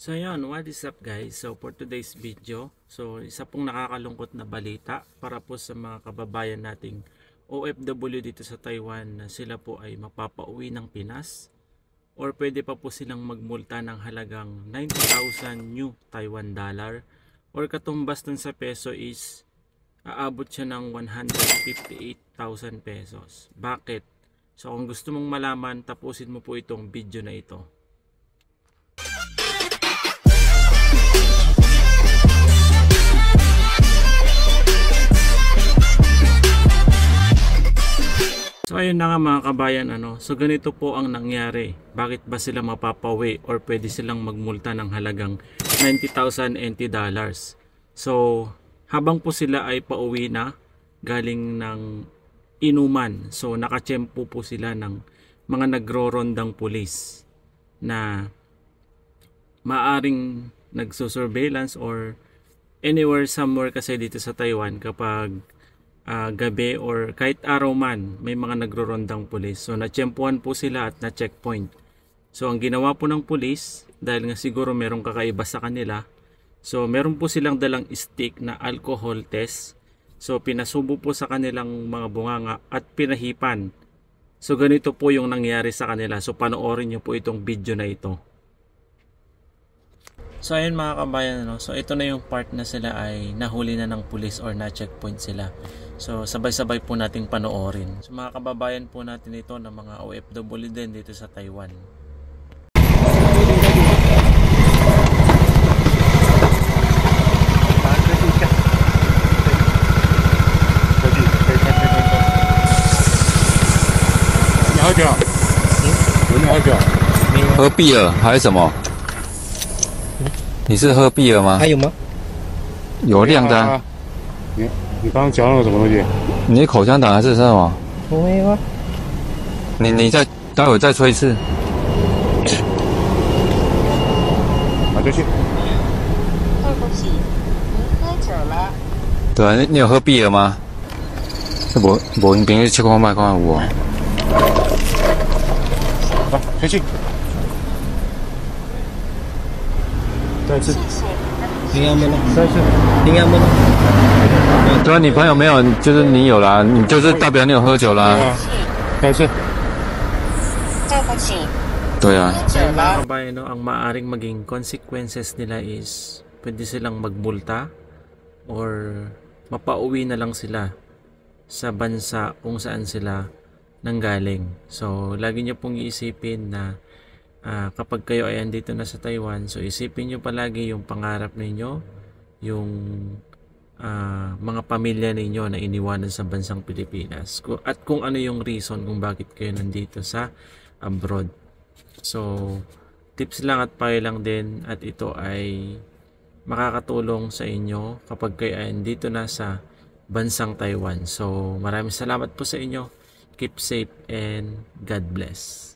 So yun, what is up guys? So for today's video, so isa pong nakakalungkot na balita para po sa mga kababayan nating OFW dito sa Taiwan na sila po ay mapapauwi ng Pinas or pwede pa po silang magmulta ng halagang 90,000 new Taiwan dollar or katumbas dun sa peso is aabot siya ng 158,000 pesos. Bakit? So kung gusto mong malaman, tapusin mo po itong video na ito. So ayun na nga mga kabayan, so ganito po ang nangyari. Bakit ba sila mapapawi or pwede silang magmulta ng halagang 90,000 NT dollars? So habang po sila ay pauwi na galing ng inuman, so nakatsyempo po sila ng mga nagrorondang pulis na maaring nagsusurveillance or anywhere somewhere kasi dito sa Taiwan kapag gabi or kahit araw man may mga nagrorondang pulis. So natsyempuhan po sila at na-checkpoint. So ang ginawa po ng pulis, dahil nga siguro merong kakaiba sa kanila, so meron po silang dalang stick na alcohol test. So pinasubo po sa kanilang mga bunganga at pinahipan. So ganito po yung nangyari sa kanila. So panoorin nyo po itong video na ito. So ayun mga kabayan, so ito na yung part na sila ay nahuli na ng pulis or na-checkpoint sila. So sabay-sabay po nating panoorin. So mga kababayan po natin ito na mga OFW din dito sa Taiwan.你喝碧尔还是什么？你是喝碧尔吗？还有吗？有亮的啊。你刚刚嚼了什么东西？你的口香糖还是什么？没有啊。你再待会再吹一次。拿就去。对不起，您喝酒了。对啊，你有喝碧尔吗？无因朋友切看卖看有哦。来，先去。再一次。平安没了，再一次。平安没了。对啊，你朋友没有，就是你有啦，你就是代表你有喝酒啦。再一次。对不起，对啊。喝酒了。Mga kabayan, ang maaring maging consequences nila is pwede silang magmulta or mapauwi na lang sila sa bansa kung saan sila nanggaling. So lagi nyo pong iisipin na kapag kayo ay andito na sa Taiwan, so isipin nyo palagi yung pangarap ninyo, yung mga pamilya ninyo na iniwanan sa bansang Pilipinas at kung ano yung reason kung bakit kayo nandito sa abroad. So tips lang at payo lang din, at ito ay makakatulong sa inyo kapag kayo ay andito na sa bansang Taiwan. So maraming salamat po sa inyo. Keep safe and God bless.